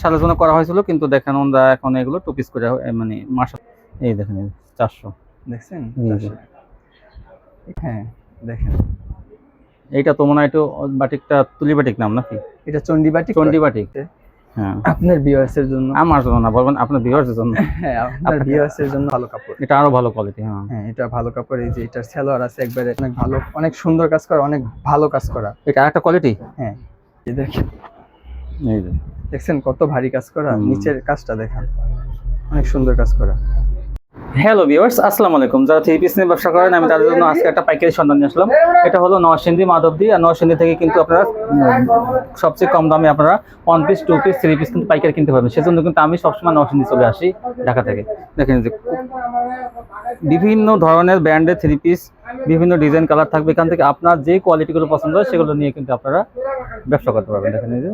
আলোচনা করা হয়েছিল, কিন্তু দেখেন ওরা এখন এগুলো টু পিস করে মানে মাসা এই দেখেন 400 দেখছেন 400। হ্যাঁ দেখেন এইটা তো মনে হয় একটু বাটিকটা তুলি বাটিক নাম নাকি? এটা চন্ডী বাটিক। চন্ডী বাটিক। হ্যাঁ আপনার ভিউয়ার্স এর জন্য, আমার জন্য না, বলবেন আপনার ভিউয়ার্স এর জন্য। হ্যাঁ আপনার ভিউয়ার্স এর জন্য ভালো কাপড়, এটা আরো ভালো কোয়ালিটি। হ্যাঁ হ্যাঁ এটা ভালো কাপড়। এই যে এটার সেলোয়ার আছে একবারে অনেক ভালো, অনেক সুন্দর কাজ করা, অনেক ভালো কাজ করা। এটা আরেকটা কোয়ালিটি। হ্যাঁ এই দেখেন, এই যে দেখছেন কত ভারী কাজ করা, নিচের কাজটা দেখেন অনেক সুন্দর কাজ করা। হ্যালো ভিউয়ার্স, আসসালামু আলাইকুম। যারা থ্রি পিস নিয়ে ব্যবসা করেন, আমি তাদের জন্য আজকে একটা পাইকারি সন্ধান নিয়ে আসলাম। এটা হলো নরসিংদী মাধবদী, আর নরসিংদী থেকে কিন্তু আপনারা সবচেয়ে কম দামে আপনারা one piece, two piece, three piece কিন্তু পাইকারি কিনতে পারবেন। সেজন্য কিন্তু আমি সবসময় নরসিংদী চলে আসি ঢাকা থেকে। দেখেন যে বিভিন্ন ধরনের ব্র্যান্ডের থ্রি পিস, বিভিন্ন ডিজাইন কালার থাকবে। এখান থেকে আপনার যে কোয়ালিটিগুলো পছন্দ হয় সেগুলো নিয়ে কিন্তু আপনারা ব্যবসা করতে পারবেন। দেখেন এই যে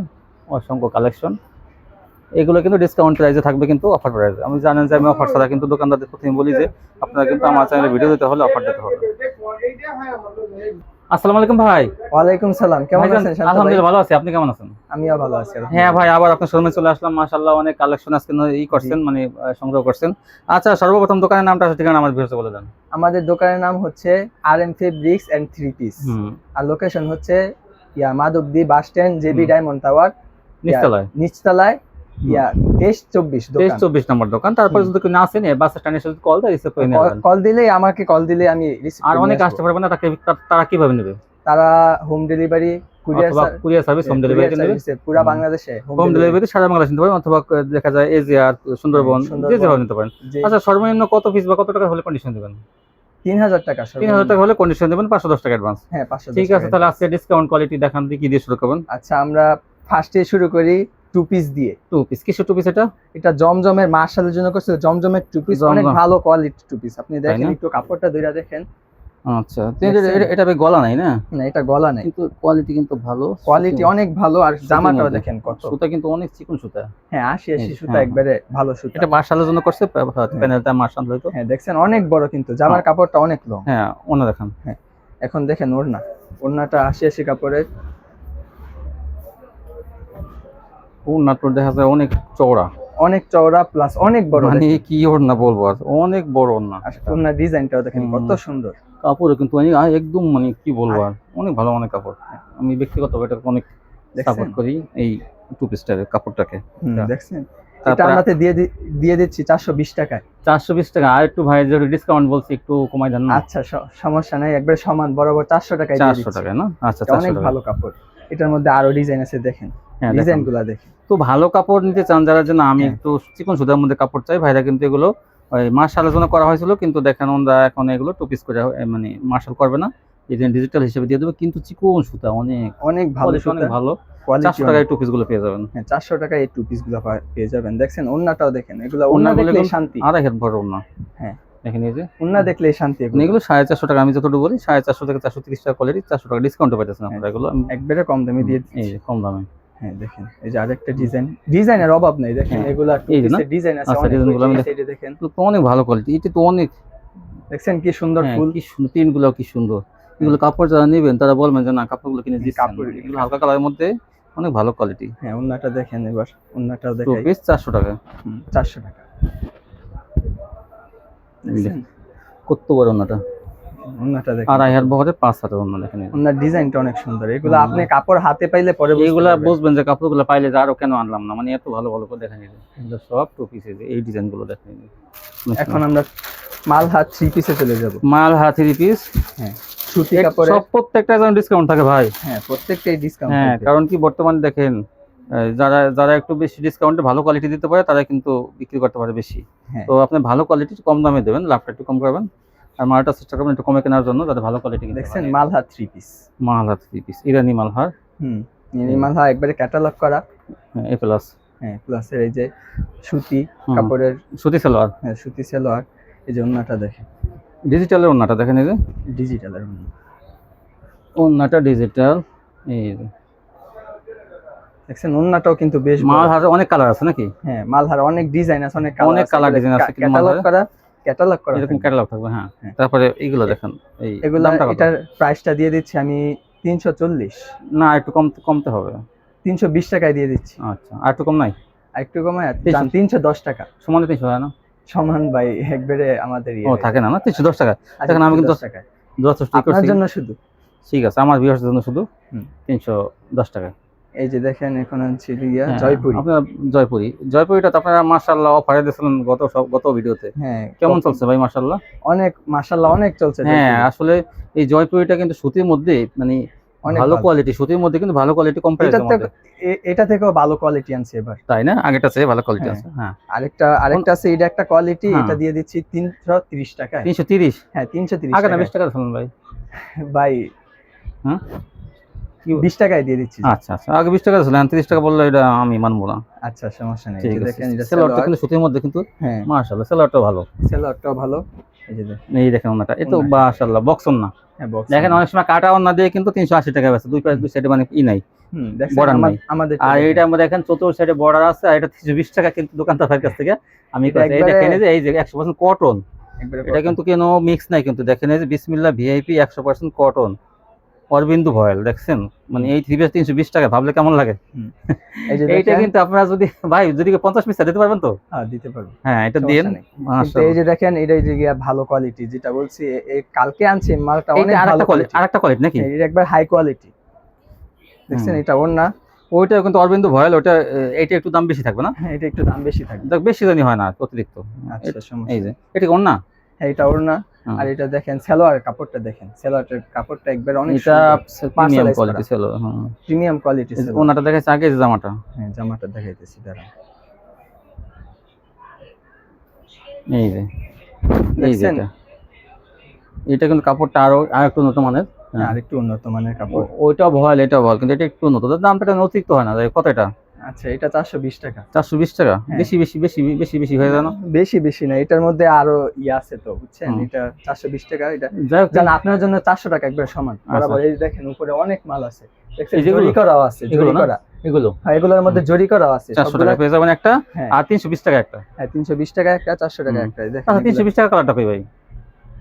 অসংখ্য কালেকশন, এগুলো কিন্তু ডিসকাউন্ট প্রাইসে থাকবে, কিন্তু অফার প্রাইসে। আমি জানেন যে আমি অফার ছাড়া কিন্তু দোকানদারদের প্রথমে বলি যে আপনারা কিন্তু আমার চ্যানেলে ভিডিও দিতে হলে অফার দিতে হবে। আসসালামু আলাইকুম ভাই। ওয়ালাইকুম সালাম, কেমন আছেন? আলহামদুলিল্লাহ ভালো আছি, আপনি কেমন আছেন? আমিও ভালো আছি। হ্যাঁ ভাই, আবার আপনার শোরুমে চলে আসলাম। মাশাআল্লাহ অনেক কালেকশন আজকে করছেন, মানে সংগ্রহ করছেন। আচ্ছা, সর্বপ্রথম দোকানের নামটা ঠিকানা আমার ভিউয়ার্সকে বলে দেন। আমাদের দোকানের নাম হচ্ছে RM fabrics and three piece, আর লোকেশন হচ্ছে Madhabdi bus stand, JB diamond tower নিচতলায় 23-24 নম্বর দোকান। তারপরে যদি কেউ না আসেন, বাস স্ট্যান্ডে এসে কল দেয়, রিসিভ করে নেবেন। কল দিলেই, আমাকে কল দিলে আমি রিসিভ। আর অনেক আসতে পারবে না, তারা কিভাবে নেবে? তারা home delivery, courier service, home delivery নেবে পুরো বাংলাদেশে। হোম ডেলিভারি সারা বাংলাদেশ নিতে পারেন, অথবা দেখা যায় এজিআর, সুন্দরবন, যেভাবে নিতে পারেন। আচ্ছা, সর্বনিম্ন কত পিস বা কত টাকা হলে কন্ডিশন দিবেন? 3000 টাকা। 3000 টাকা হলে কন্ডিশন দেবেন, 510 টাকা অ্যাডভান্স। হ্যাঁ 510। ঠিক আছে, তাহলে আজকে ডিসকাউন্ট কোয়ালিটি দেখান দিয়ে কি দিয়ে শুরু করবেন? আচ্ছা, আমরা ফার্স্টে শুরু করি টু পিস দিয়ে। টু পিস, কিসের টু পিস এটা? এটা জমজমের মার্শালের জন্য করছে, জমজমের টু পিস, অনেক ভালো কোয়ালিটি টু পিস। আপনি দেখেন একটু কাপড়টা ধরে দেখেন। আচ্ছা, এটা গলা নাই না? না, এটা গলা নাই, কিন্তু কোয়ালিটি কিন্তু ভালো, কোয়ালিটি অনেক ভালো। আর জামাটাও দেখেন কত সুতা, কিন্তু অনেক চিকন সুতা। হ্যাঁ 80 সুতা, একবারে ভালো সুতা। এটা মার্শালের জন্য করছে, প্যানেলটা মার্শাল হয়তো। হ্যাঁ দেখছেন অনেক বড়, কিন্তু জামার কাপড়টা অনেক লং। হ্যাঁ ওনা দেখেন। হ্যাঁ এখন দেখেন ওড়নাটা 80 কাপড়ের। ওড়না তো দেখা যায় অনেক চওড়া, অনেক চওড়া প্লাস অনেক বড়। মানে কি ওড়না বলবো, আর অনেক বড় ওড়না। ওড়নার ডিজাইনটাও দেখেন কত সুন্দর। কাপড় কিন্তু একদম মানে কি বলবো, আর অনেক ভালো অনেক কাপড়। আমি ব্যক্তিগতভাবে এটা অনেক সাপোর্ট করি এই টু পিসটার কাপড়টাকে। দেখছেন এটা আমাতে দিয়ে দিচ্ছি 420 টাকায়। 420 টাকা। আর একটু ভাই যদি ডিসকাউন্ট বলছি, একটু কমাই দেন না? আচ্ছা সমস্যা নাই, একবার সমান বরাবর 400 টাকায় দিয়ে দিচ্ছি। 400 টাকা না? আচ্ছা 400 অনেক টাকা। ভালো কাপড়। এটার মধ্যে আরো ডিজাইন আছে, দেখেন ডিজাইনগুলো দেখেন। তো ভালো কাপড় নিতে চান যারা, জন্য আমি একটু চিকন সুতার মধ্যে কাপড় চাই, ভাইরা কিন্তু এগুলো ওই মার্শাল আলোচনা করা হয়েছিল, কিন্তু দেখেন ওরা এখন এগুলো টু পিস করে মানে মার্শাল করবে না, এই যে ডিজিটাল হিসেবে দিয়ে দেবে, কিন্তু চিকন সুতা অনেক ভালো, অনেক ভালো। 400 টাকায় টু পিস গুলো পেয়ে যাবেন। হ্যাঁ 400 টাকায় এই টু পিস গুলো পেয়ে যাবেন। দেখছেন ওন্নাটাও দেখেন, এগুলো ওন্না দেখলে শান্তি। আর এক বড় ওন্না। হ্যাঁ দেখেন এই যে ওন্না দেখলেই শান্তি। এগুলো 450 টাকা, আমি যতটুকু বলি 450 থেকে 430 টাকা কোয়ালিটি, 400 টাকা ডিসকাউন্ট পাইতেছেন আপনারা। এগুলো একবারে কম দামে দিয়ে দিচ্ছি, এই যে কম দামে। হ্যাঁ দেখেন এই যে আরেকটা ডিজাইনের অভাব নাই। দেখেন এগুলা এই যে ডিজাইন আছে, আচ্ছা ডিজাইনগুলো আমি দেখেন তো অনেক ভালো কোয়ালিটি। এটা তো অনেক, দেখছেন কি সুন্দর ফুল, কি সুন্দর প্রিন্টগুলো, কি সুন্দর। এগুলো কাপড় যারা নেবেন তারা বলবেন যে না, কাপড়গুলো কিনে দিচ্ছি। কাপড় এগুলো হালকা কালারের মধ্যে অনেক ভালো কোয়ালিটি। হ্যাঁ ওন্নাটা দেখেন, এবার ওন্নাটাও দেখেন। টু পিস 400 টাকা। 400 টাকা। কত বড় ওন্নাটা, ওন্নাটা দেখেন। আর আইহার বহরে 5 হাতের ওন্না দেখেন। ওন্নার ডিজাইনটা অনেক সুন্দর। এগুলো আপনি কাপড় হাতে পাইলে পরে এগুলা বুঝবেন যে কাপড়গুলো পাইলে যে আরো কেন আনলাম না, মানে এত ভালো ভালো করে দেখেন। এগুলো সব টু পিসে, এই ডিজাইনগুলো দেখেন। এখন আমরা মালহার থ্রি পিসে চলে যাব। মালহার থ্রি পিস, হ্যাঁ সুতি কাপড়ে সব প্রত্যেকটা যেন ডিসকাউন্ট থাকে ভাই। হ্যাঁ প্রত্যেকটাই ডিসকাউন্ট। হ্যাঁ কারণ কি বর্তমানে দেখেন যারা একটু বেশি ডিসকাউন্টে ভালো কোয়ালিটি দিতে পারে তারা কিন্তু বিক্রি করতে পারে বেশি। তো আপনি ভালো কোয়ালিটি কম দামে দেবেন, লাভটা একটু কম করবেন, আর মালটা চেষ্টা করবেন একটু কমে কেনার জন্য, যাতে ভালো কোয়ালিটি। দেখছেন Malhar three piece, Malhar three piece, ইরানি মালহার। ইরানি মালহার একবারে ক্যাটালগ করা। এ প্লাস, হ্যাঁ প্লাসের এই যে সুতি কাপড়ের, সুতি সালোয়ার। হ্যাঁ সুতি সালোয়ার। এই যে ওন্নাটা দেখেন, ডিজিটালের ওন্নাটা দেখেন। এই যে ডিজিটালের ওন্নাটা ডিজিটাল। এই যে দেখছেন ওন্নাটাও কিন্তু বেশ। মালহার অনেক কালার আছে নাকি? হ্যাঁ মালহার অনেক ডিজাইন আছে, অনেক কালার ডিজাইন আছে, ক্যাটালগ করা এরকম ক্যাটালগ থাকবে। হ্যাঁ তারপরে এইগুলো দেখেন, এগুলো এটার প্রাইসটা দিয়ে দিচ্ছি আমি 340। না একটু কমতে হবে, 320 টাকায় দিয়ে দিচ্ছি। আচ্ছা আর একটু কম নাই? আর একটু কমে 300 310 টাকা। সমানে 300 হয় না? সমান ভাই একবারে আমাদের ও থাকে না, না 310 টাকা। দেখেন আমি কিন্তু 10 টাকা যথেষ্ট আপনার করছি। জন্য শুধু। ঠিক আছে, আমার ভিউয়ার্সদের জন্য শুধু হুম। 310 টাকা। এই যে দেখেন এখন হচ্ছে গিয়া হ্যাঁ, জয়পুরি। আপনার জয়পুরিটা তো আপনারা মাশাআল্লাহ অফারে দিয়েছিলেন গত ভিডিওতে। হ্যাঁ, কেমন চলছে ভাই মাশাআল্লাহ? অনেক মাশাআল্লাহ অনেক চলছে হ্যাঁ, জয়পুরি। আসলে এই জয়পুরিটা কিন্তু সুতির মধ্যে মানে অনেক ভালো ভালো। কোয়ালিটি, সুতির মধ্যে কিন্তু ভালো কোয়ালিটি এটা কম্পারিজনের মধ্যে। এটা থেকেও ভালো কোয়ালিটি আনছে এবার। তাই না? আগেরটা চেয়ে ভালো কোয়ালিটি হ্যাঁ। আছে। হ্যাঁ। আরেকটা আছে, এটা একটা কোয়ালিটি, হ্যাঁ। এটা দিয়ে দিচ্ছি 330 টাকায়। 330? হ্যাঁ 330 আগে না টাকায়। 20 টাকা দিয়েছিলেন ভাই। ভাই হ্যাঁ? 20 টাকায় দিয়ে দিচ্ছি। আচ্ছা, আচ্ছা। আগে 20 টাকা দিয়েছিলেন, 30 টাকা বললে এটা আমি মানব না। আচ্ছা সমস্যা নেই। ঠিক এই যে আছে। দেখেন এটা সেলোয়ারটা সালোয়ার। কিন্তু সুতির মধ্যে কিন্তু হ্যাঁ মাশাআল্লাহ সেলোয়ারটাও ভালো। সালোয়ারটাও ভালো। এই যে দেখেন। এই দেখেন ওন্নাটা। এই তো ওন্নাটা। মাশাআল্লাহ বক্স ওন্না। হ্যাঁ বক্স। দেখেন অনেক সময় কাটা ওন্না দিয়ে কিন্তু 380 টাকা বেচে। দুই সাইডে মানে নাই। দেখেন বর্ডার নাই। আমাদের আর এইটা আমরা দেখেন চতুর্থ সাইডে বর্ডার আছে, আর এটা 320 টাকা কিন্তু দোকানদারের কাছ থেকে আমি এটা কইছি। এই একবারে- দেখেন এই যে 100% কটন। একবারে এটা কিন্তু কোনো মিক্স নাই কিন্তু। দেখেন এই যে বিসমিল্লাহ ভিআইপি 100% কটন। অরবিন্দু ভয়েল দেখছেন? মানে এই 3 পিস 320 টাকা ভাবলে কেমন লাগে? এই যে এইটা দেখেন। কিন্তু আপনারা যদি ভাই যদি 50 পিস দিতে পারবেন তো? হ্যাঁ দিতে পারবো। হ্যাঁ, এটা সমস্যা দেন। নেই। কিন্তু এই যে দেখেন এটা যে গিয়া ভালো কোয়ালিটি, যেটা বলছি এই কালকে আনছি মালটা অনেক এইটা ভালো কোয়ালিটি। আরেকটা কোয়ালিটি নাকি? এটা একবার হাই কোয়ালিটি। দেখছেন এটা ওন্না। ওইটা কিন্তু অরবিন্দু ভয়েল, ওটা এইটা একটু দাম বেশি থাকবে না? হ্যাঁ এটা একটু দাম বেশি থাকবে। দেখ বেশি জানি হয় না অতিরিক্ত। আচ্ছা সমস্যা এই নেই। যে এটা কোন না? হ্যাঁ এটা ওড়না। আর এটা দেখেন সালোয়ারের কাপড়টা দেখেন। সালোয়ারের কাপড়টা একবার অনেক এটা প্রিমিয়াম Personalize কোয়ালিটি করা। ছিল। হ্যাঁ, প্রিমিয়াম কোয়ালিটি সালোয়ার। ওনাটা দেখাইছে আগে যে জামাটা। হ্যাঁ জামাটা দেখাইতেছি দাঁড়ান। এই যে দেখছেন? এটা কিন্তু কাপড়টা আরেকটু উন্নত মানের। হ্যাঁ আরেকটু উন্নত মানের কাপড়। ওইটাও ভয়েল, এটাও ভয়েল, কিন্তু এটা একটু উন্নত। দামটা কেন অতিরিক্ত হয় না? কত এটা? আচ্ছা এটা 420 টাকা। 420 টাকা? হ্যাঁ। বেশি হয়ে যায় না? বেশি না, এটার মধ্যে আরো আছে তো বুঝছেন। এটা 420 টাকা। এটা যাই হোক, জান আপনার জন্য 400 টাকা একবার সমান বরাবর। এই দেখেন উপরে অনেক মাল আছে। দেখছেন এই যেগুলো? জরি করাও আছে, জরি এগুলো না? করা। এগুলো হ্যাঁ এগুলোর মধ্যে জরি করাও আছে। 400 টাকা পেয়ে যাবেন একটা, হ্যাঁ। আর 320 টাকা একটা। হ্যাঁ 320 টাকা একটা, 400 টাকা একটা। এই দেখেন আচ্ছা, 320 টাকা কালারটা কই ভাই?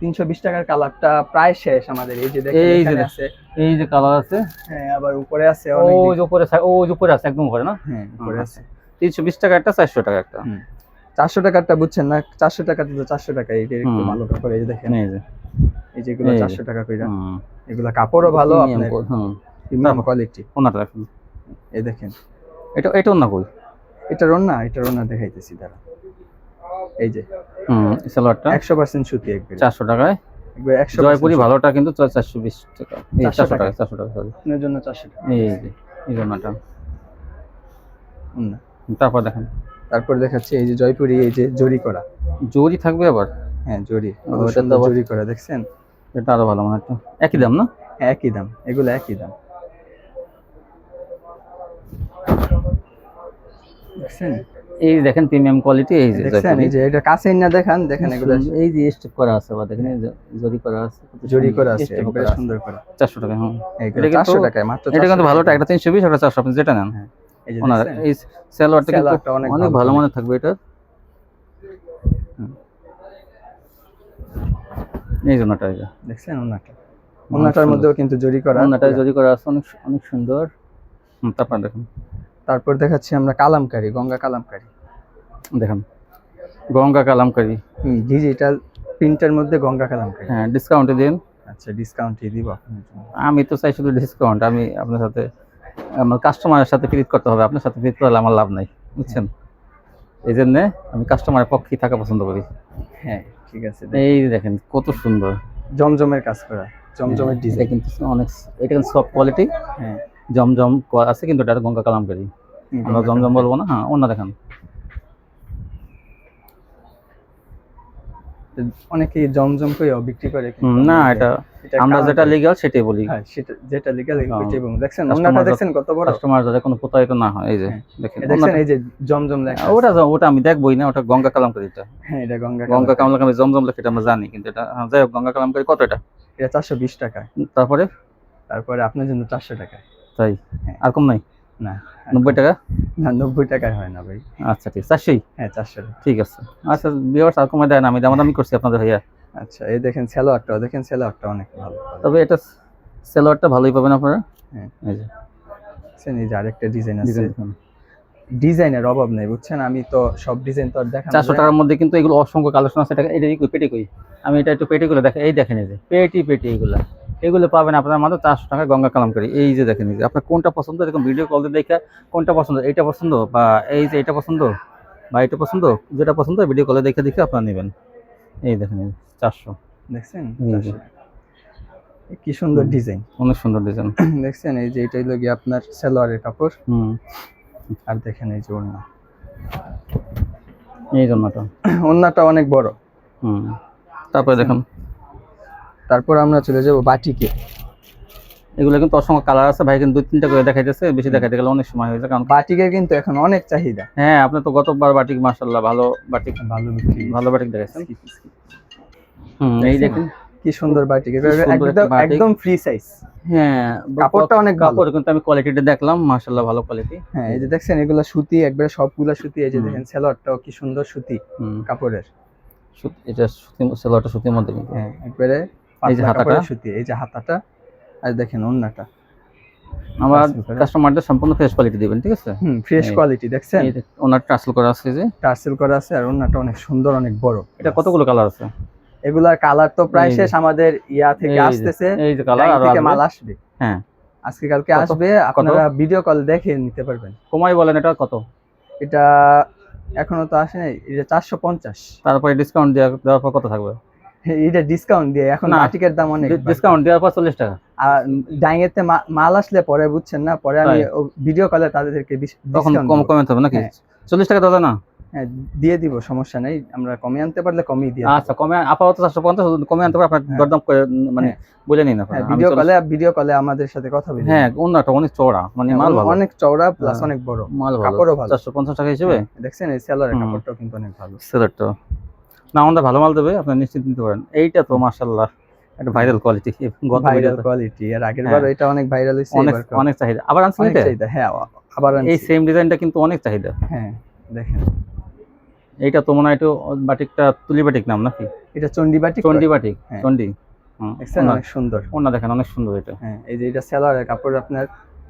320 টাকার কালারটা প্রায় শেষ আমাদের। এই যে দেখেন এই যে এখানে আছে। এই যে কালার আছে, হ্যাঁ আবার উপরে আছে ওই অনেক। যে উপরে ওই যে উপরে আছে একদম উপরে না? হ্যাঁ উপরে আছে। 320 টাকা একটা, 400 টাকা একটা। 400 টাকারটা বুঝছেন না? 400 টাকাতে তো 400 টাকা। এটা একটু ভালো কাপড়। এই যে দেখেন এই যে এই যেগুলো এই যে। 400 টাকা কইরা। এগুলা কাপড়ও ভালো, আপনার প্রিমিয়াম কোয়ালিটি। ওনাটা দেখুন, এই দেখেন এটা ওনা কই? এটার ওন্না দেখাইতেছি দাঁড়া। এই যে সালোয়ারটা 100% সুতি একবার। 400 টাকায়। একবার 100% জয়পুরি ভালোটা কিন্তু 420 টাকা। এই 400 টাকা, 400 টাকা সরি। আপনার জন্য 400 টাকা। এই যে এই ওনাটা। ওন্না। তারপর দেখেন তারপর দেখাচ্ছি এই যে জয়পুরি, এই যে জরি করা। জরি থাকবে আবার? হ্যাঁ জরি, ওটা তো জরি করা দেখছেন? এটা আরো ভালো মনে হয়। একই দাম না? হ্যাঁ একই দাম, এগুলো একই দাম। দেখছেন? এই দেখেন প্রিমিয়াম কোয়ালিটি। এই যে দেখছেন এই যে এটা কাছে না দেখেন এগুলো এই যে স্টেপ করা আছে, বা দেখেন এই যে জরি করা আছে, জরি করা আছে একবারে সুন্দর করা। 400 টাকা। হ্যাঁ এটা 400 টাকায় মাত্র। এটা কিন্তু ভালোটা, একটা 320, একটা 400, আপনি যেটা নেন। এই যে ওনার দেখছেন? এই সালোয়ারটা কিন্তু সালোয়ারটা অনেক ভালো মনে থাকবে এটা। এই জন্যটা এই যে দেখছেন ওন্নাটার মধ্যেও কিন্তু জরি করা। ওন্নাটা জরি করা আছে, অনেক অনেক সুন্দর। তারপর দেখুন, তারপর দেখাচ্ছি আমরা কালামকারী, গঙ্গা কালামকারী। দেখেন গঙ্গা কালামকারী। ডিজিটাল প্রিন্টের মধ্যে গঙ্গা কালামকারী। হ্যাঁ ডিসকাউন্টে দিন। আচ্ছা ডিসকাউন্টই দিব আপনার জন্য। আমি তো চাই শুধু ডিসকাউন্ট। আমি আপনার সাথে, আমার কাস্টমারের সাথে ফিট করতে হবে, আপনার সাথে ফিট করলে আমার লাভ নাই, বুঝছেন? এই জন্য আমি কাস্টমারের পক্ষেই থাকা পছন্দ করি। হ্যাঁ ঠিক আছে। এই দেখেন কত সুন্দর জমজমের কাজ করা, জমজমের এটা ডিজাইন। কিন্তু অনেক, এটা কিন্তু সফট কোয়ালিটি। হ্যাঁ জমজম আছে, কিন্তু এটা গঙ্গা কালামকারী। আমরা জমজম বলবো না। হ্যাঁ অন্য দেখেন অনেকেই জমজম কইও বিক্রি করে। না, এটা আমরা যেটা লিগ্যাল সেটাই বলি। হ্যাঁ সেটা যেটা লিগ্যাল ওইটাই বলুন। দেখছেন Customer ওন্নাটা দেখছেন কত বড়? কাস্টমার যাতে কোনো প্রতারিত না হয়। এই যে দেখেন দেখছেন এই যে জমজম লেখা। ওটা আমি দেখবই না, ওটা গঙ্গা কালামকারীটা। হ্যাঁ এটা গঙ্গা কালামকারী, জমজম লেখা এটা আমরা জানি, কিন্তু এটা যাই হোক গঙ্গা কালামকারী। কত এটা? এটা 420 টাকা। তারপরে আপনার জন্য 400 টাকা। তাই? আর কম নাই? না 90 টাকা? না 90 টাকায় হয় না ভাই। আচ্ছা ঠিক 400। হ্যাঁ 400 টাকা। ঠিক আছে। আচ্ছা ভিউয়ার্স আর কমে দেয় না, আমি দামাদামি করছি আপনাদের ভাইয়া। আচ্ছা এই দেখেন সালোয়ারটাও দেখেন, সালোয়ারটা অনেক ভালো। তবে এটা সালোয়ারটা ভালোই পাবেন আপনারা। হ্যাঁ এই যে এই যে আরেকটা ডিজাইন আছে। ডিজাইন দেখুন, ডিজাইনের অভাব নেই, বুঝছেন? আমি তো সব ডিজাইন তো আর দেখানো 400 যায় না। টাকার মধ্যে কিন্তু এগুলো অসংখ্য কালেকশন আছে। এটা এটা পেটি কই, আমি এটা একটু পেটিগুলো দেখেন, এই দেখেন এই যে পেটি এগুলো পাবেন আপনার মাত্র 400 টাকা গঙ্গা কালামকারী। এই যে দেখেন, এই যে আপনার কোনটা পছন্দ, এরকম ভিডিও কল দিয়ে দেখে কোনটা পছন্দ, এইটা পছন্দ বা এই যে এটা পছন্দ বা এটা পছন্দ, যেটা পছন্দ ভিডিও কলে দেখে আপনারা নেবেন। এই দেখেন এই যে 400, দেখছেন এই যে। 400 কি সুন্দর ডিজাইন, অনেক সুন্দর ডিজাইন। দেখছেন? এই যে এটা হলো গিয়ে আপনার সালোয়ারের কাপড়, হুম, আর দেখেন এই যে ওড়না, এই জন্যটা। ওড়নাটা অনেক বড়। হুম, তারপরে দেখুন, তারপর আমরা চলে যাব বাটিকে। এগুলো কিন্তু অসংখ্য কালার আছে ভাই, কিন্তু 2-3টা করে দেখাইতেছে, বেশি দেখাইতে গেলে অনেক সময় হয়ে যায়। কারণ বাটিকের কিন্তু এখন অনেক চাহিদা। হ্যাঁ, আপনি তো গতবার বাটিক মাশাআল্লাহ ভালো বাটিক ভালো বিক্রি। দেখাইছেন। এই দেখেন কি সুন্দর বাটিক, কি সুন্দর একটা বাটিক। একদম ফ্রি সাইজ। হ্যাঁ, কাপড়টা অনেক ভালো। কাপড় কিন্তু আমি কোয়ালিটিটা দেখলাম, মাশাআল্লাহ ভালো কোয়ালিটি। হ্যাঁ, এই যে দেখছেন এগুলা সুতি, একবারে সবগুলা সুতি। এই যে দেখেন সালোয়ারটাও কি সুন্দর সুতি কাপড়ের। এটা সুতি, সালোয়ারটা সুতির মধ্যে কিন্তু। হ্যাঁ, একবারে এই যে পাতলা হাতাটা কাপড়ের সুতি। এই যে হাতাটা, আর দেখেন ওড়নাটা। আমার কাস্টমারদের সম্পূর্ণ ফ্রেশ কোয়ালিটি দিবেন, ঠিক আছে? ফ্রেশ কোয়ালিটি, দেখছেন? এই ওনার টাসেল করা আছে, যে টার্সেল করা আছে, আর ওড়নাটা অনেক সুন্দর, অনেক বড়। এটা কতগুলো কালার আছে? এগুলার কালার তো প্রায় এই যে। শেষ, আমাদের ইয়া থেকে এই যে, আসতেছে, এই যে কালার, ডাইং আর থেকে আসবে। মাল আসবে। হ্যাঁ, আজকে কালকে কত? আসবে, কত? আপনারা ভিডিও কল দেখে নিতে পারবেন। কমাই বলেন, এটা কত? এটা এখনো তো আসে নাই, এটা 450। তারপরে ডিসকাউন্ট দেওয়ার পর কত থাকবে? এটা ডিসকাউন্ট দিয়ে, এখন না, বাটিকের দাম অনেক। ডিসকাউন্ট দেওয়ার পর 40 টাকা। আর ডাইংয়েতে মাল আসলে পরে, বুঝছেন না, পরে আমি ভিডিও কলে তাদেরকে তখন discount কম দিব। হবে নাকি? হ্যাঁ। 40 টাকা দাদা না? হ্যাঁ, দিয়ে দিব, সমস্যা নেই। আমরা কমিয়ে আনতে পারলে কমিয়ে দিয়ে আচ্ছা, কমে আপাতত 450, কমে আনতে পারে, আপনার দরদাম করে মানে বলে নিন আপনারা। আমি ভিডিও কলে আমাদের সাথে কথা বলি। হ্যাঁ, ওন্নাটা অনেক চওড়া, মানে মাল ভালো, অনেক চওড়া প্লাস অনেক বড়, মাল ভালো, কাপড়ও ভালো। 450 টাকা হিসেবে। দেখছেন এই সেলারের কাপড়টাও কিন্তু অনেক ভালো। সেলারটা না, আমাদের ভালো মাল দেবে, আপনি নিশ্চিত নিতে পারেন। এইটা তো মাশাআল্লাহ একটা ভাইরাল কোয়ালিটি, ভাইরাল কোয়ালিটি। এর আগের বার এটা অনেক ভাইরাল হইছে, এবার অনেক চাহিদা। আবার আনছেন অনেক এটা? চাহিদা। হ্যাঁ, আবার আনছি। এই সেম ডিজাইনটা কিন্তু অনেক চাহিদা। হ্যাঁ, দেখেন এইটা তো মনে হয় একটু বাটিকটা তুলি বাটিক নাম নাকি? এটা চন্ডি বাটিক। চন্ডি বাটিক, চন্ডি। দেখছেন অনেক সুন্দর। ওনা দেখেন অনেক সুন্দর এটা। হ্যাঁ, এই যে এটা সেলারের কাপড়, আপনার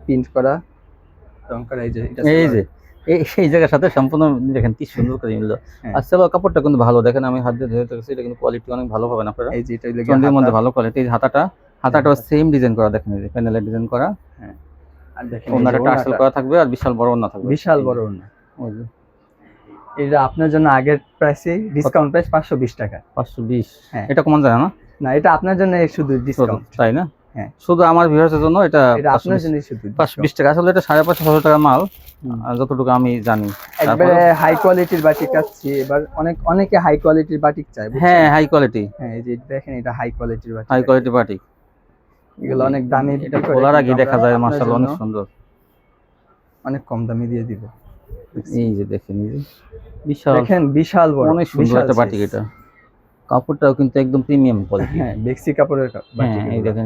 প্রিন্ট করা, রং করা। এই যে এটা এই যে এই জায়গার সাথে সম্পূর্ণ দেখেন কি সুন্দর করে মিললো। আর সেলার কাপড়টা কিন্তু ভালো, দেখেন আমি হাত দিয়ে ধরে দেখছি, এটা কিন্তু কোয়ালিটি অনেক ভালো পাবেন আপনারা। এই যে এটা চন্ডির মধ্যে ভালো কোয়ালিটি। হাতাটা সেম ডিজাইন করা, দেখেন এই যে প্যানেলের ডিজাইন করা। হ্যাঁ, আর দেখেন ওনাটা টার্সেল করা থাকবে, আর বিশাল বড় ওনা থাকবে, বিশাল বড় ওনা। এটা আপনার জন্য আগের প্রাইসে ডিসকাউন্ট প্রাইস 520 টাকা। 520? হ্যাঁ, এটা কমান যায় না? না, এটা আপনার জন্য শুধু ডিসকাউন্ট। তাই না? হ্যাঁ, শুধু আমার ভিউয়ার্সের জন্য এটা আপনার জন্য শুধু 520 টাকা। আসলে এটা 550-600 টাকা মাল, যতটুকু আমি জানি। একবারে হাই কোয়ালিটির বাটিক আছে। এবার অনেকে হাই কোয়ালিটির বাটিক চায়। হ্যাঁ, হাই কোয়ালিটি। হ্যাঁ, এই যে দেখেন এটা হাই কোয়ালিটির বাটিক। হাই কোয়ালিটি বাটিক, এগুলো অনেক দামি। এটা খোলার আগে দেখা যায় মাশাআল্লাহ অনেক সুন্দর, অনেক কম দামে দিয়ে দিব। এই যে দেখেন, এই যে বিশাল, দেখেন বিশাল বড়, অনেক সুন্দর একটা বাটিক। এটা কাপড়টাও কিন্তু একদম প্রিমিয়াম কোয়ালিটি। হ্যাঁ, বেক্সি কাপড়ের বাটিক। এই দেখেন,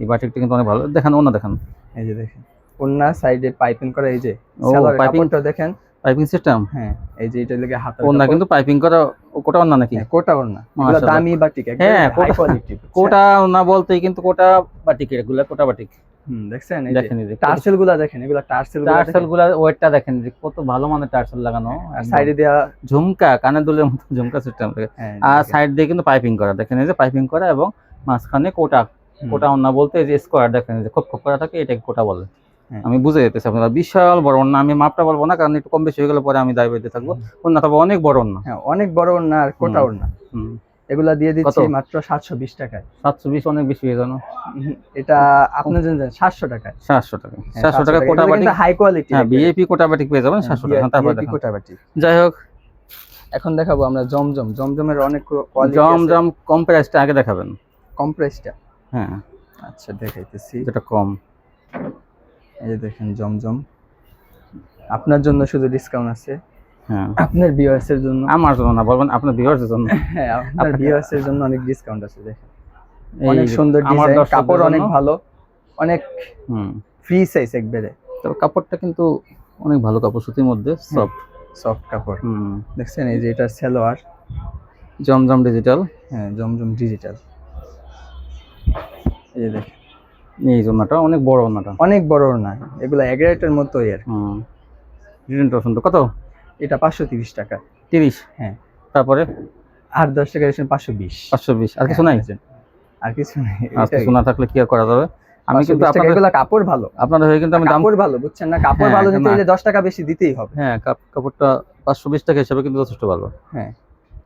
এই বাটিকটা কিন্তু অনেক ভালো। দেখেন ওনা দেখেন, এই যে দেখেন ওন্না সাইডে পাইপিং করা। এই যে সেলারের কাপড়টা দেখেন, পাইপিং সিস্টেম। হ্যাঁ, এই যে এটা লাগে হাতার ওনা কিন্তু পাইপিং করা, কোটা ওনা নাকি? কোটা ওন্না। এগুলো দামি বাটিক, একদম হাই কোয়ালিটি। কোটা ওনা বলতেই কিন্তু কোটা বাটিক, এগুলা কোটা বাটিক। দেখছেন এই দেখেন, এই যে টার্সেল গুলা দেখেন, এগুলা টার্সেল গুলা ওয়েটটা দেখেন যে কত ভালো মানের টার্সেল লাগানো, সাইডে দেয়া ঝুমকা, কানে দুলের মতো ঝুমকা সিস্টেম থাকে। আর সাইড দিয়ে কিন্তু পাইপিং করা, দেখেন এই যে পাইপিং করা, এবং মাঝখানে কোটা ওন্না বলতে এই যে স্কোয়ার দেখেন, যে খোপ খোপ করা থাকে, এটাকে কোটা বলে। আমি বুঝে যেতেছি আপনারা, বিশাল বড় ওন্না। আমি মাপটা বলবো না, কারণ একটু কম বেশি হয়ে গেলে পরে আমি দায় পেতে থাকবো। ওন্না তবে অনেক বড় ওন্না। হ্যাঁ, অনেক বড় ওন্না, আর কোটা ওন্না। এগুলা দিয়ে দিচ্ছি মাত্র 720 টাকায়। 720 অনেক বেশি হয়ে জানো? এটা আপনার জন্য 700 টাকায়। 700 টাকা, 700 টাকা কোটা বাটিক, হাই কোয়ালিটি। হ্যাঁ, ভিআইপি কোটা বাটিক পেয়ে যাবেন 700 টাকা। তারপর দেখেন কোটা বাটিক। যাই হোক, এখন দেখাবো আমরা জমজমের অনেক কোয়ালিটি। জমজম কম প্রাইসটা আগে দেখাবেন। কম প্রাইসটা? হ্যাঁ, আচ্ছা, দেখাইতেছি। যেটা কম, এই যে দেখেন জমজম, আপনার জন্য শুধু ডিসকাউন্ট আছে। হ্যাঁ, আপনার ভিউয়ার্স এর জন্য। আমার জন্য না, বলবেন আপনার ভিউয়ার্সের জন্য। হ্যাঁ, আপনার ভিউয়ার্স এর জন্য অনেক ডিসকাউন্ট আছে। দেখেন অনেক সুন্দর ডিজাইন, কাপড় অনেক ভালো, অনেক ফ্রি সাইজ একবারে। তবে কাপড়টা কিন্তু অনেক ভালো কাপড়, সুতির মধ্যে সফট কাপড়। দেখছেন এই যে এটা সালোয়ার, জমজম ডিজিটাল। হ্যাঁ, জমজম ডিজিটাল। এই যে দেখেন এই ওন্নাটা অনেক বড়, ওন্নাটা অনেক বড় ওন্না। এগুলা এগ্রেটের মতো এর। ডিজাইনটা সুন্দর। কত? এটা 530 টাকা। 30। হ্যাঁ। তারপরে আর 10 টাকা এডিশন 520। 520। আর কিছু নাই? আর কিছু নেই। আর কিছু না থাকলে কি আর করা যাবে? আমি কিন্তু আপনাদের এগুলা কাপড় ভালো, আপনাদের হয়ে কিন্তু আমি দাম কাপড় ভালো বুঝছেন না, কাপড় ভালো নিতে হলে 10 টাকা বেশি দিতেই হবে। হ্যাঁ, কাপড়টা 520 টাকা হিসাবে কিন্তু যথেষ্ট ভালো। হ্যাঁ,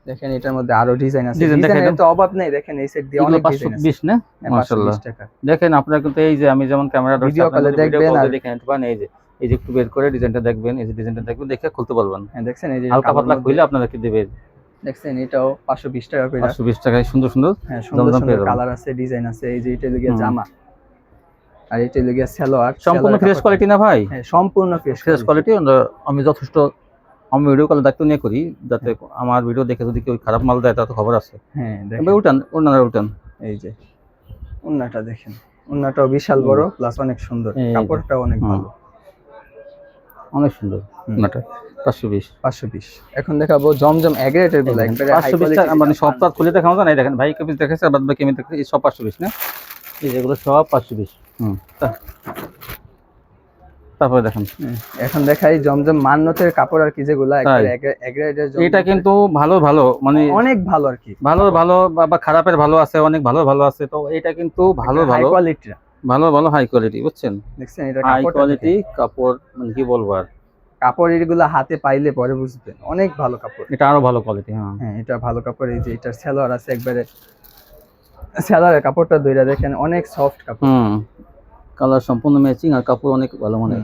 দেখেন এটার মধ্যে আরো ডিজাইন আছে, ডিজাইন ডিজাইনের তো অভাব নেই। দেখেন এই সেট দিয়ে অনেক ডিজাইন আছে। 520 না? মাশাআল্লাহ। 520 টাকা। দেখেন আপনারা কিন্তু এই যে আমি যেমন ক্যামেরা ধরছি, ভিডিও কলে দেখবেন আর দেখে নিতে পারেন। এই যে একটু বের করে ডিজাইনটা দেখবেন, এই যে ডিজাইনটা দেখবেন, দেখে খুলতে পারবেন। হ্যাঁ, দেখছেন এই যে হালকা পাতলা খুলে আপনাদেরকে দিবে। দেখছেন এটাও 520 টাকা করে। 520 টাকায় সুন্দর সুন্দর। হ্যাঁ, সুন্দর সুন্দর কালার আছে, ডিজাইন আছে। এই যে এটা লগিয়া জামা, আর এটা লগিয়া সালোয়ার। সম্পূর্ণ ফ্রেশ কোয়ালিটি না ভাই? হ্যাঁ, সম্পূর্ণ ফ্রেশ কোয়ালিটি। আমি যথেষ্ট আমি ভিডিও কলে দায়িত্ব নিয়ে করি, যাতে আমার ভিডিও দেখে যদি কেউ খারাপ মাল দেয় তাতে খবর আছে। হ্যাঁ, দেখেন উল্টান। এই যে ওন্নাটা দেখেন, ওন্নাটাও বিশাল বড় প্লাস অনেক সুন্দর, কাপড়টাও অনেক ভালো, অনেক সুন্দর। ওন্নাটা 520। এখন দেখাবো জমজম এগ্রেটের গুলো একবারে হাই 520 কোয়ালিটি। মানে সবটা খুলে দেখানো যায় না। দেখেন ভাই কেমন দেখাচ্ছে, আর বাদ বাকি কেমন দেখাচ্ছে, এই সব 520 না? এই যেগুলো সব 520। তারপরে দেখেন এখন দেখাই জমজম মান্নতের কাপড় আর কি, যেগুলো একবারে এগ্রেটের। এটা কিন্তু ভালো মানে অনেক ভালো আর কি, ভালো বা খারাপের ভালো আছে, অনেক ভালো আছে। তো এটা কিন্তু ভালো হাই কোয়ালিটি, হাই কোয়ালিটি, বুঝছেন? দেখছেন এটা হাই কোয়ালিটি কাপড়, মানে কি বলবো আর, কাপড় এগুলো হাতে পাইলে পরে বুঝবেন অনেক ভালো কাপড়। এটা আরো ভালো কোয়ালিটি। হ্যাঁ, এটা ভালো কাপড়। এই যে এটার সালোয়ার আছে, একবারে সালোয়ারের কাপড়টা ধইরা দেখেন, অনেক সফট কাপড়। কালার সম্পূর্ণ ম্যাচিং, আর কাপড় অনেক ভালো, মানে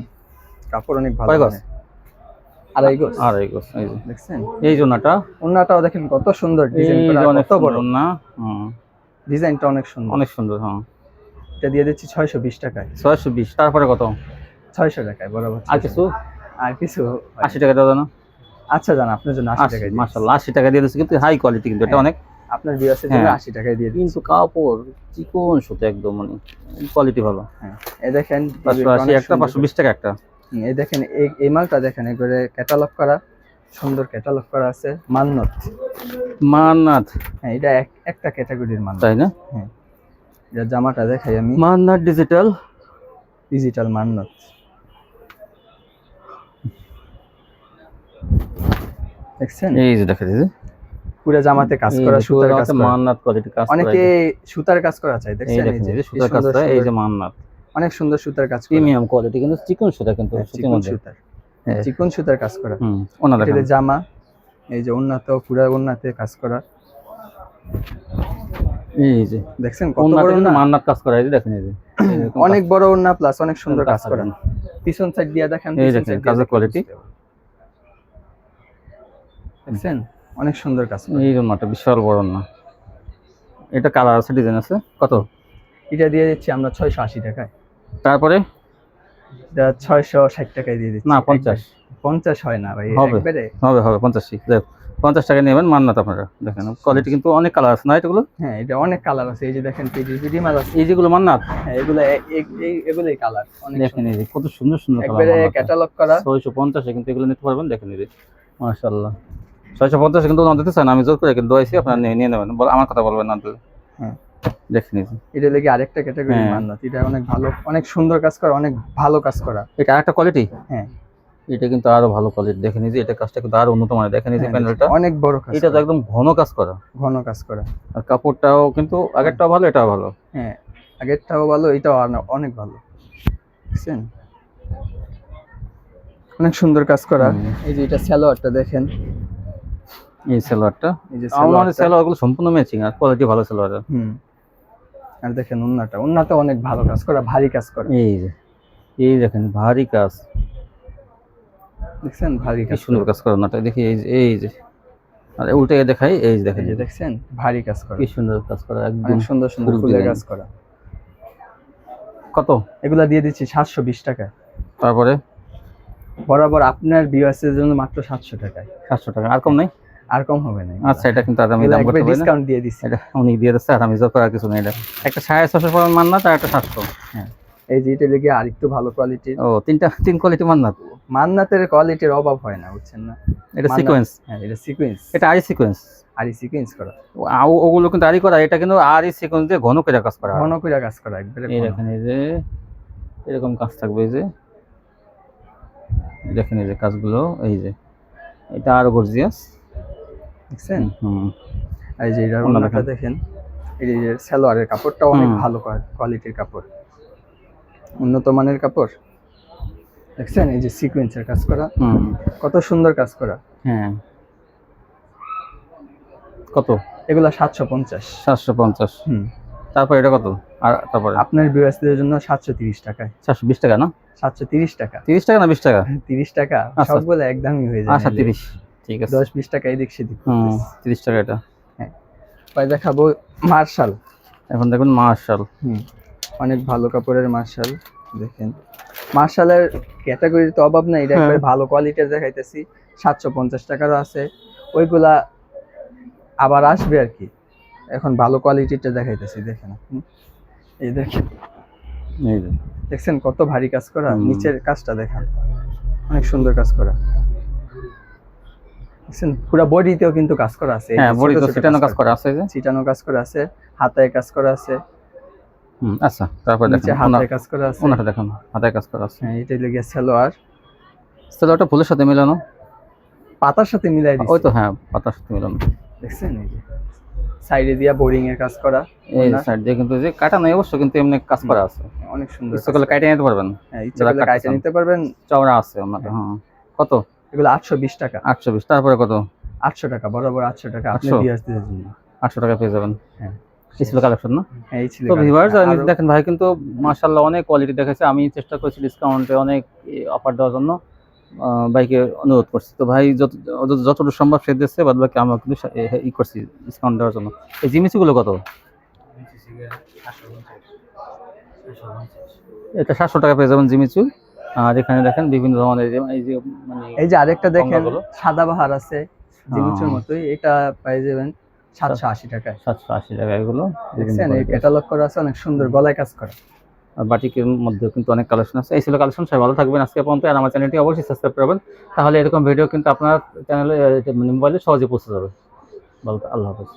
কাপড় অনেক ভালো। আড়াই গজ। এই যে দেখছেন এই জন্যটা, ওন্নাটাও দেখেন কত সুন্দর ডিজাইন করা, অনেক কত বড় না? ডিজাইনটা অনেক সুন্দর। হ্যাঁ, এটা দিয়ে দিচ্ছি 620 টাকায়। 620। তারপরে কত? 600 টাকায় বরাবর। আর কিছু 80 টাকা দাও না? আচ্ছা, জান আপনার জন্য 80 টাকায় দিই। মাশাআল্লাহ, 80 টাকা দিয়ে দিচ্ছি, কিন্তু হাই কোয়ালিটি, কিন্তু এটা অনেক আপনার ভিউয়ার্সের জন্য 80 টাকায় দিয়ে দিই। কিন্তু কাপড় চিকন সুতো, একদম মানে কোয়ালিটি ভালো। হ্যাঁ, এই দেখেন 580 একটা, 520 টাকা একটা। এই দেখেন এই মালটা দেখেন, একবারে ক্যাটালগ করা, সুন্দর ক্যাটালগ করা আছে। মান্নাত। হ্যাঁ, এটা একটা ক্যাটাগরির মাল, তাই না? হ্যাঁ, এটা জামাটা দেখাই আমি। মান্নাত ডিজিটাল মান্নাত। দেখছেন এই যে দেখা যাচ্ছে পুরো জামাতে কাজ করা, সুতার কাজ করা, মান্নাত কোয়ালিটি কাজ করা। অনেকে সুতার কাজ করা চায়, দেখছেন এই যে সুতার কাজ করা, এই যে মান্নাত অনেক সুন্দর সুতার কাজ করা, প্রিমিয়াম কোয়ালিটি, কিন্তু চিকন সুতা, কিন্তু চিকন সুতার কাজ করা। ওনা দেখেন জামা, এই যে ওন্নাতেও পুরো ওন্নাতে কাজ করা। এই যে দেখছেন কত বড় মান্নাত কাজ করা, এই যে দেখেন, এই যে অনেক বড় ওন্না প্লাস অনেক সুন্দর কাজ করা। পিছন সাইড দিয়ে দেখেন, এই দেখেন কাজের কোয়ালিটি, দেখছেন অনেক সুন্দর কাজ। এই ওন্নাটা বিশাল বড় না, এটা কালার আছে, ডিজাইন আছে। কত? এটা দিয়ে দিচ্ছি আমরা 680 টাকায়। তারপরে এটা 660 টাকায় দিয়ে দিচ্ছি। না, 50 হয় না ভাই, হবে 85। দেখ 50 টাকা নেবেন মান্নাত আপনারা। দেখেন কোয়ালিটি কিন্তু অনেক কালার আছে না এগুলো? হ্যাঁ, এটা অনেক কালার আছে। এই যে দেখেন পিডি মাল আছে, এই যেগুলো মান্নাত, হ্যাঁ এগুলোই কালার অনেক। দেখেন এই যে কত সুন্দর কালার, একবারে ক্যাটালগ করা। 650 কিন্তু এগুলো নিতে পারবেন। দেখেন এই যে মাশাআল্লাহ, 650 কিন্তু না দিতে চান, আমি জোর করে কিন্তু দইছি, আপনারা নিয়ে নেবেন, আমার কথা বলবেন না দিলে। হ্যাঁ, দেখেন এই যে এটা লাগি আরেকটা ক্যাটাগরি মান্নাত। এটা অনেক ভালো, অনেক সুন্দর কাজ করা, অনেক ভালো কাজ করা। এটা আরেকটা কোয়ালিটি। হ্যাঁ, এটা কিন্তু আরো ভালো কোয়ালিটি। দেখেন এই যে এটা কাজটা কিন্তু আরো উন্নত মানের। দেখেন এই যে প্যানেলটা অনেক বড় কাজ, এটা তো একদম ঘন কাজ করা, আর কাপড়টাও কিন্তু আগেরটাও ভালো, এটাও ভালো। হ্যাঁ, আগেরটাও ভালো, এটাও অনেক ভালো। দেখছেন অনেক সুন্দর কাজ করা। এই যে এটা সালোয়ারটা দেখেন, এই সালোয়ারটা, এই যে সালোয়ারগুলো সম্পূর্ণ ম্যাচিং, আর কোয়ালিটি ভালো সালোয়ারের। আর দেখেন ওন্নাটা অনেক ভালো কাজ করা, ভারী কাজ করা। এই দেখেন ভারী কাজ, দেখছেন ভারী কাজ, সুন্দর কাজ করা ওন্নাটা। দেখি এই যে আর উল্টে দেখাই, এই যে দেখেন, দেখছেন ভারী কাজ করা, কি সুন্দর কাজ করা, একদম সুন্দর ফুলের কাজ করা। কত? এগুলা দিয়ে দিচ্ছি 720 টাকা। তারপরে বরাবর আপনার ভিউয়ার্সের জন্য মাত্র 700 টাকায়। 700 টাকা, আর কম নাই? আর কম হবে না। আচ্ছা, এটা কিন্তু আমি দাম করতে পারি না, ডিসকাউন্ট দিয়ে দিচ্ছি। এটা উনি দিয়ে দিচ্ছে, আর আমি জোর করার কিছু নেই। এটা একটা 650 পরিমাণ মান্নাত, আর একটা 700। হ্যাঁ, এই যে এটা লেগে আরেকটু ভালো কোয়ালিটির। ও, তিন কোয়ালিটি মান্নাতের কোয়ালিটির অভাব হয় না, বুঝছেন না? এটা সিকোয়েন্স। হ্যাঁ, এটা সিকোয়েন্স, এটা আরি সিকোয়েন্স, সিকোয়েন্স করা। ওগুলো কিন্তু আরি করা, এটা কিন্তু আরি সিকোয়েন্স দিয়ে ঘন করে কাজ করা, একবারে। এই দেখেন এই যে এরকম কাজ থাকবে, এই যে দেখেন এই যে কাজগুলো, এই যে এটা আরো গর্জিয়াস। দেখছেন হুম এই যে এটার ওড়না ওড়নাটা দেখেন, এই যে সালোয়ারের কাপড়টা অনেক ভালো কোয়ালিটির কাপড়, উন্নত মানের কাপড়। দেখছেন এই যে সিকোয়েন্সের কাজ করা, কত সুন্দর কাজ করা। হ্যাঁ কত? এগুলা 750। 750। হুম। তারপর এটা কত? আর তারপরে আপনার ভিউয়ার্সদের জন্য 730 টাকায়। 720 টাকা না? 730 টাকা। 30 টাকা না 20 টাকা? 30 টাকা, আচ্ছা। সবগুলো একদমই হয়ে যায়। আচ্ছা 30, ঠিক আছে। 10-20 টাকা এদিক সেদিক। 30 টাকা এটা। হ্যাঁ, পরে দেখাবো মার্শাল। এখন দেখুন মার্শাল। অনেক ভালো কাপড়ের মার্শাল। দেখেন মার্শালের ক্যাটাগরির তো অভাব নাই, এটা একবারে ভালো কোয়ালিটির দেখাইতেছি। 750 টাকারও আছে, ওইগুলা আবার আসবে আর কি। এখন ভালো কোয়ালিটিটা দেখাইতেছি, দেখেন আপনি এই দেখেন, এই যে দেখছেন কত ভারী কাজ করা, নিচের কাজটা দেখেন অনেক সুন্দর কাজ করা। দেখছেন পুরো বডিতেও কিন্তু কাজ করা আছে। হ্যাঁ বডিতে ছিটানো কাজ করা আছে, এই যে ছিটানো কাজ করা আছে, হাতায় কাজ করা আছে। আচ্ছা তারপর নিচে দেখেন হাতায় কাজ করা আছে। ওনাটা দেখুন, হাতায় কাজ করা আছে। হ্যাঁ, এটাই লাগে সালোয়ার। সালোয়ারটা ফুলের সাথে মিলানো, পাতার সাথে মিলাই দিছি। ওই তো হ্যাঁ পাতার সাথে মিলানো। দেখছেন এই যে সাইডে দিয়া বোরিং এর কাজ করা, এই সাইড দিয়ে কিন্তু যে কাটা নাই অবশ্য, কিন্তু এমনি কাজ করা আছে, অনেক সুন্দর। ইচ্ছা করলে কাটে নিতে পারবেন। হ্যাঁ, ইচ্ছা করলে কাটে নিতে পারবেন, চওড়া আছে ওনাটা। কত? এগুলো 820 টাকা। 820। তারপরে কত? 800 টাকা, বরাবর 800 টাকা। আপনি 800? ভিউয়ার্স দের জন্য 800 টাকা পেয়ে যাবেন। হ্যাঁ, এই ছিল কালেকশন না? হ্যাঁ এই ছিল। তো ভিউয়ার্স দেখেন ভাই কিন্তু মাশাআল্লাহ অনেক কোয়ালিটি দেখাইছে। আমি চেষ্টা করেছি ডিসকাউন্টে অনেক অফার দেওয়ার জন্য, ভাইকে অনুরোধ করছি। তো ভাই যতটুকু সম্ভব সে দিচ্ছে, বাদ বাকি আমরা কিন্তু ই করছি ডিসকাউন্ট দেওয়ার জন্য। এই জিমিসিগুলো কত? এটা 700 টাকা পেয়ে যাবেন জিমিচু। আর এখানে দেখেন বিভিন্ন ধরনের এই যে আরেকটা দেখেন সাদাবাহার আছে জিমিচুর মতোই, এটা পেয়ে যাবেন 780 টাকায়। 780 টাকা এগুলো। দেখছেন এই ক্যাটালগ করা আছে, অনেক সুন্দর গলায় কাজ করা। আর বাটিকের মধ্যে কিন্তু অনেক কালেকশন আছে। এই ছিল কালেকশন। সবাই ভালো থাকবেন আজকে পর্যন্ত। আর আমার চ্যানেলটি অবশ্যই সাবস্ক্রাইব করবেন, তাহলে এরকম ভিডিও কিন্তু আপনার চ্যানেলে মোবাইলে সহজে পৌঁছে যাবে। ভালো, আল্লাহ হাফেজ।